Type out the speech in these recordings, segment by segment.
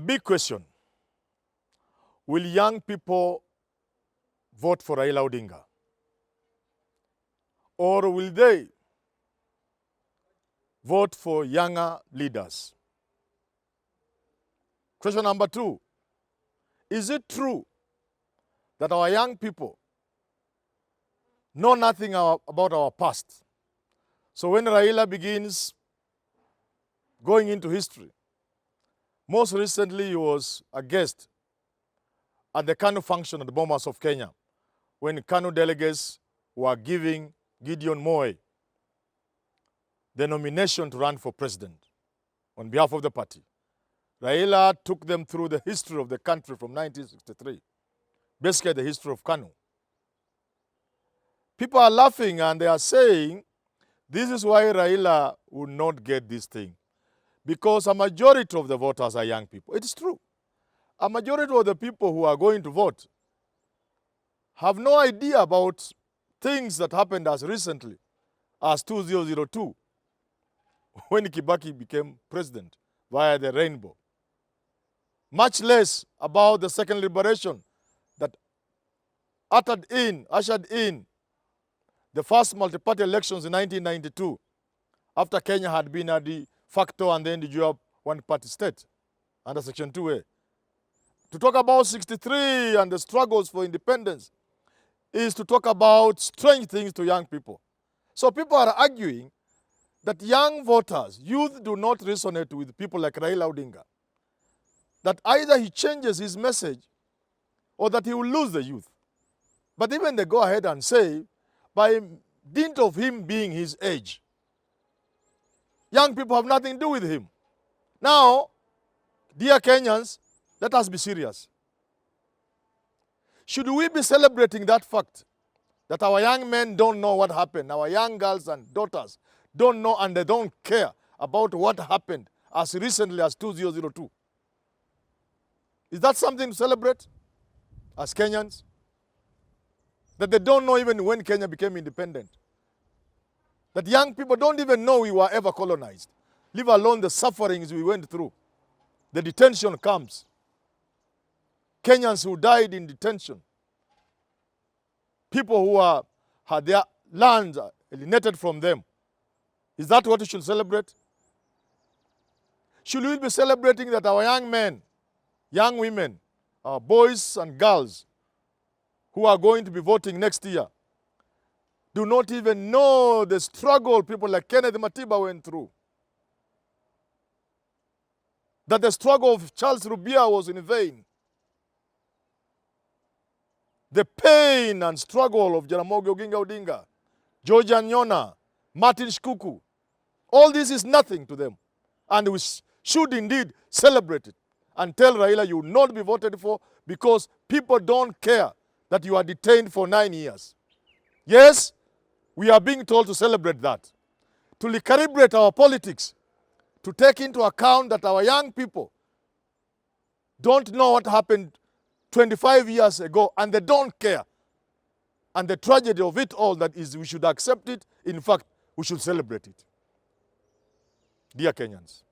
big question. Will young people vote for Raila Odinga? Or will they vote for younger leaders? Question number 2. Is it true that our young people know nothing about our past? So when Raila begins going into history, most recently he was a guest at the KANU function at the Bomas of Kenya when KANU delegates were giving Gideon Moi the nomination to run for president on behalf of the party. Raila took them through the history of the country from 1963, basically the history of KANU. People are laughing and they are saying, this is why Raila would not get this thing. Because a majority of the voters are young people. It is true. A majority of the people who are going to vote have no idea about things that happened as recently as 2002, when Kibaki became president via the rainbow. Much less about the second liberation that ushered in the first multi-party elections in 1992, after Kenya had been a de facto and then the one-party state under Section 2A. To talk about 63 and the struggles for independence is to talk about strange things to young people. So people are arguing that young voters, youth, do not resonate with people like Raila Odinga. That either he changes his message or that he will lose the youth. But even they go ahead and say, by dint of him being his age, young people have nothing to do with him. Now, dear Kenyans, let us be serious. Should we be celebrating that fact that our young men don't know what happened, our young girls and daughters don't know and they don't care about what happened as recently as 2002? Is that something to celebrate as Kenyans? That they don't know even when Kenya became independent. That young people don't even know we were ever colonized, leave alone the sufferings we went through. The detention camps. Kenyans who died in detention. People who had their lands alienated from them. Is that what we should celebrate? Should we be celebrating that our young men, young women, our boys and girls who are going to be voting next year do not even know the struggle people like Kenneth Matiba went through? That the struggle of Charles Rubia was in vain. The pain and struggle of Jaramogi Oginga Odinga, George Anyona, Martin Shikuku, all this is nothing to them. And we should indeed celebrate it and tell Raila you will not be voted for because people don't care that you are detained for 9 years. Yes, we are being told to celebrate that, to recalibrate our politics, to take into account that our young people don't know what happened 25 years ago and they don't care. And the tragedy of it all that is we should accept it. In fact, we should celebrate it. Dear Kenyans,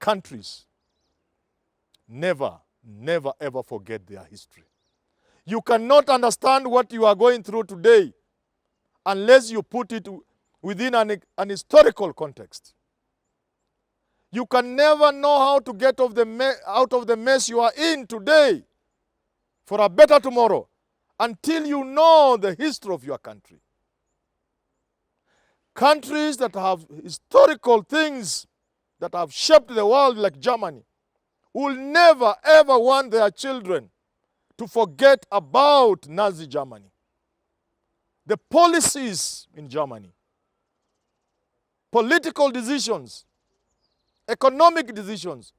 countries never ever forget their history. You cannot understand what you are going through today unless you put it within an historical context. You can never know how to get out of the mess you are in today for a better tomorrow until you know the history of your country. Countries that have historical things that have shaped the world like Germany will never ever want their children to forget about Nazi Germany. The policies in Germany, political decisions, economic decisions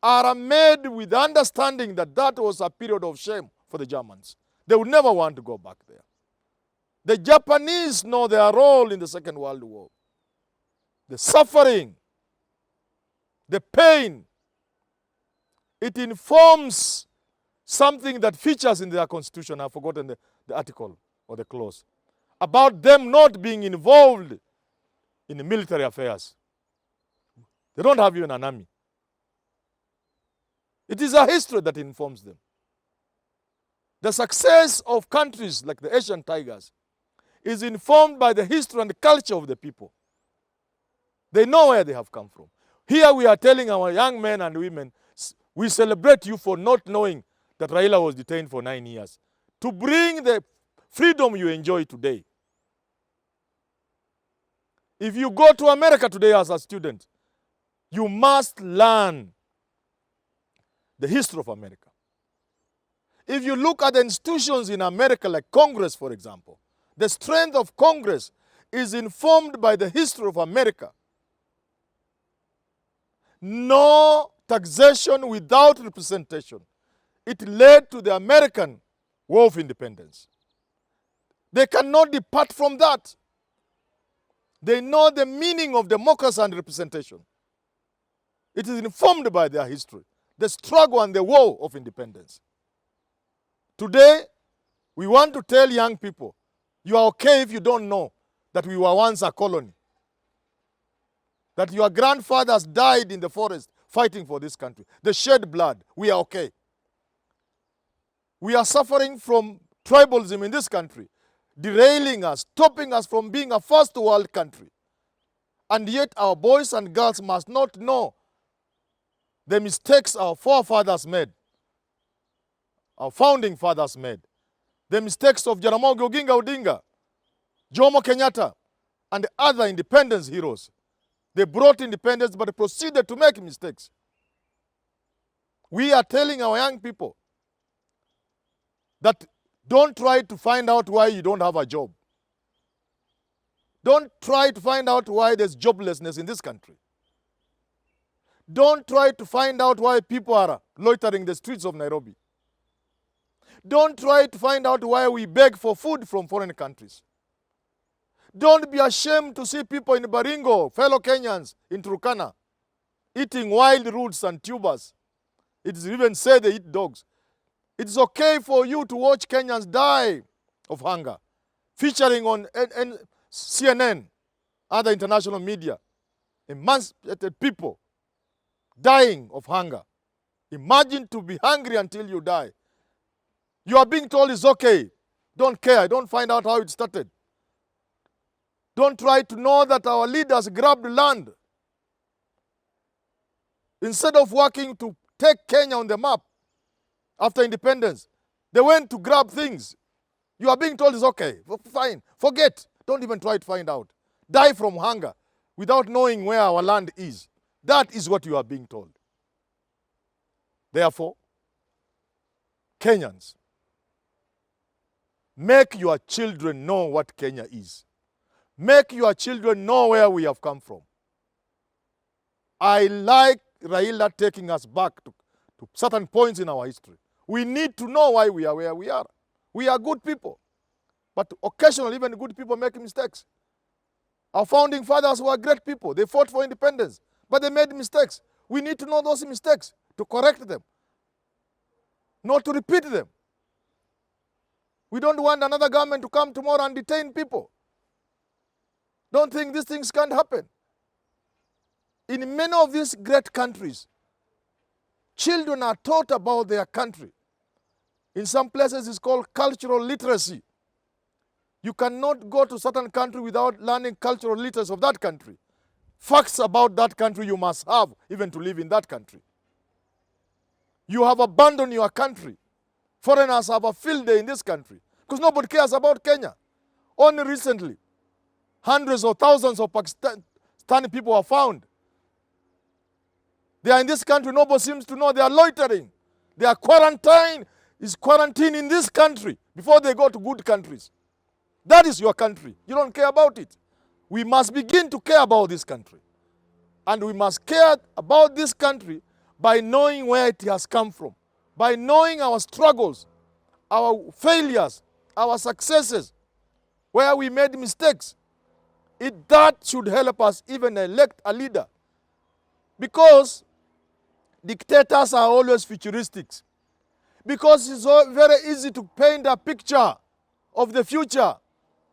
are made with the understanding that that was a period of shame for the Germans. They would never want to go back there. The Japanese know their role in the Second World War. The suffering, the pain, it informs something that features in their constitution. I've forgotten the article or the clause. About them not being involved in military affairs. They don't have even an army. It is a history that informs them. The success of countries like the Asian tigers is informed by the history and the culture of the people. They know where they have come from. Here we are telling our young men and women, we celebrate you for not knowing that Raila was detained for 9 years, to bring the freedom you enjoy today. If you go to America today as a student, you must learn the history of America. If you look at the institutions in America, like Congress, for example, the strength of Congress is informed by the history of America. No taxation without representation. It led to the American War of Independence. They cannot depart from that. They know the meaning of democracy and representation. It is informed by their history, the struggle and the war of independence. Today, we want to tell young people, you are okay if you don't know that we were once a colony. That your grandfathers died in the forest fighting for this country. They shed blood. We are okay. We are suffering from tribalism in this country, derailing us, stopping us from being a first world country. And yet our boys and girls must not know the mistakes our forefathers made, our founding fathers made, the mistakes of Jaramogi Oginga Odinga, Jomo Kenyatta, and other independence heroes. They brought independence, but they proceeded to make mistakes. We are telling our young people that don't try to find out why you don't have a job. Don't try to find out why there's joblessness in this country. Don't try to find out why people are loitering the streets of Nairobi. Don't try to find out why we beg for food from foreign countries. Don't be ashamed to see people in Baringo, fellow Kenyans in Turkana, eating wild roots and tubers. It is even said they eat dogs. It's okay for you to watch Kenyans die of hunger, featuring on CNN, other international media, emancipated people dying of hunger. Imagine to be hungry until you die. You are being told it's okay. Don't care. Don't find out how it started. Don't try to know that our leaders grabbed land. Instead of working to take Kenya on the map after independence, they went to grab things. You are being told it's okay. Fine. Forget. Don't even try to find out. Die from hunger without knowing where our land is. That is what you are being told. Therefore, Kenyans, make your children know what Kenya is. Make your children know where we have come from. I like Raila taking us back to certain points in our history. We need to know why we are where we are. We are good people. But occasionally, even good people make mistakes. Our founding fathers were great people. They fought for independence, but they made mistakes. We need to know those mistakes to correct them, not to repeat them. We don't want another government to come tomorrow and detain people. Don't think these things can't happen. In many of these great countries, children are taught about their country. In some places, it's called cultural literacy. You cannot go to a certain country without learning cultural literacy of that country. Facts about that country you must have, even to live in that country. You have abandoned your country. Foreigners have a field day in this country because nobody cares about Kenya. Only recently, hundreds of thousands of Pakistani people are found. They are in this country, nobody seems to know. They are loitering. They are quarantined. Is quarantine in this country before they go to good countries. That is your country. You don't care about it. We must begin to care about this country. And we must care about this country by knowing where it has come from, by knowing our struggles, our failures, our successes, where we made mistakes. That should help us even elect a leader. Because dictators are always futuristic. Because it's very easy to paint a picture of the future.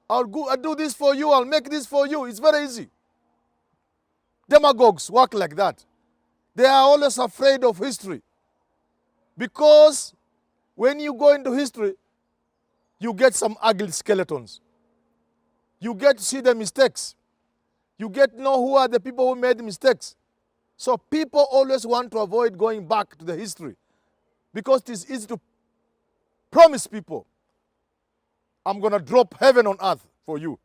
I'll do this for you, I'll make this for you. It's very easy. Demagogues work like that. They are always afraid of history. Because when you go into history, you get some ugly skeletons. You get to see the mistakes. You get to know who are the people who made mistakes. So people always want to avoid going back to the history because it is easy to promise people, I'm going to drop heaven on earth for you.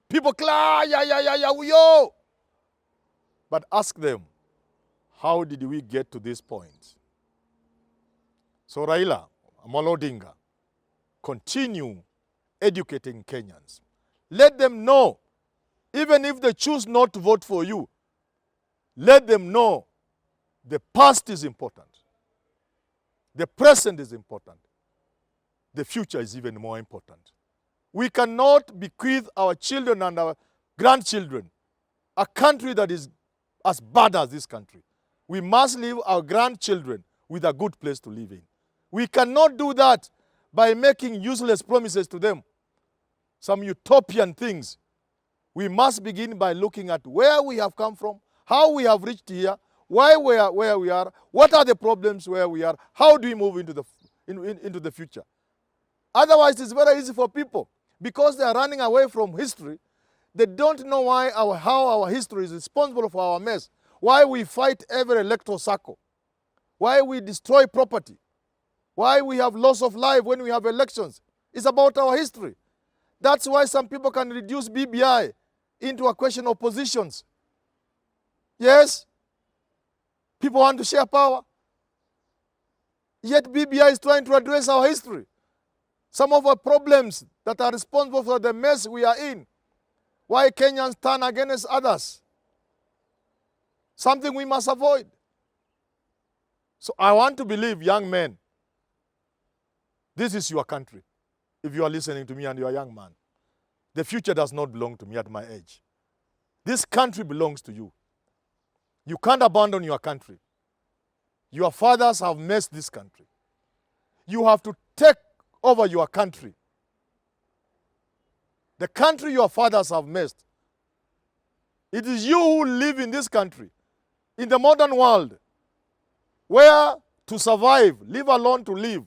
People cry, yo. But ask them, how did we get to this point? So Raila, Amolo Odinga, continue educating Kenyans. Let them know, even if they choose not to vote for you, let them know the past is important. The present is important. The future is even more important. We cannot bequeath our children and our grandchildren a country that is as bad as this country. We must leave our grandchildren with a good place to live in. We cannot do that by making useless promises to them, some utopian things. We must begin by looking at where we have come from, how we have reached here, why we are where we are, what are the problems where we are, how do we move into the future. Otherwise, it's very easy for people, because they are running away from history. They don't know how our history is responsible for our mess, why we fight every electoral cycle, why we destroy property, why we have loss of life when we have elections. It's about our history. That's why some people can reduce BBI into a question of positions. Yes, people want to share power. Yet BBI is trying to address our history. Some of our problems that are responsible for the mess we are in. Why Kenyans turn against others. Something we must avoid. So I want to believe, young men, this is your country. If you are listening to me and you are a young man, the future does not belong to me at my age. This country belongs to you. You can't abandon your country. Your fathers have messed this country. You have to take over your country. The country your fathers have messed. It is you who live in this country, in the modern world, where to survive, live alone to live,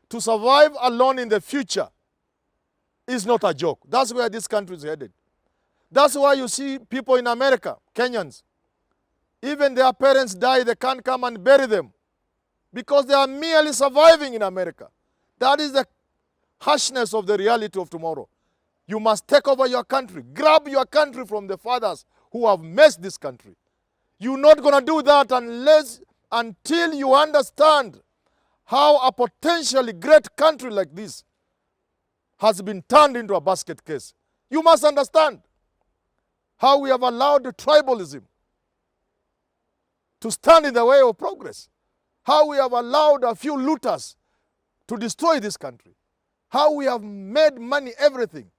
to survive alone in the future is not a joke. That's where this country is headed. That's why you see people in America, Kenyans, even their parents die, they can't come and bury them because they are merely surviving in America. That is the harshness of the reality of tomorrow. You must take over your country. Grab your country from the fathers who have messed this country. You're not going to do that until you understand how a potentially great country like this has been turned into a basket case. You must understand how we have allowed the tribalism to stand in the way of progress. How we have allowed a few looters to destroy this country. How we have made money everything.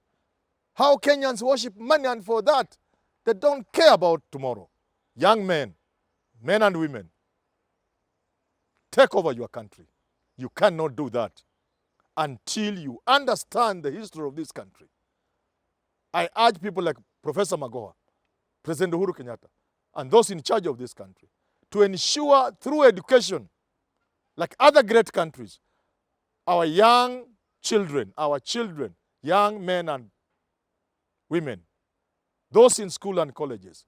How Kenyans worship money, and for that, they don't care about tomorrow. Young men, men and women, take over your country. You cannot do that until you understand the history of this country. I urge people like Professor Magoha, President Uhuru Kenyatta, and those in charge of this country to ensure through education, like other great countries, our young children, young men and women, those in school and colleges,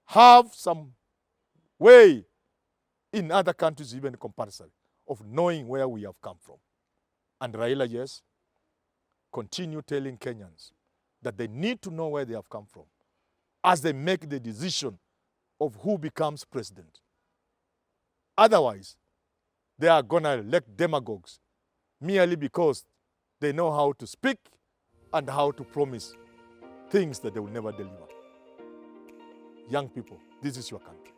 have some way in other countries even compulsory of knowing where we have come from. And Raila, yes, continue telling Kenyans that they need to know where they have come from as they make the decision of who becomes president. Otherwise, they are going to elect demagogues merely because they know how to speak and how to promise things that they will never deliver. Young people, this is your country.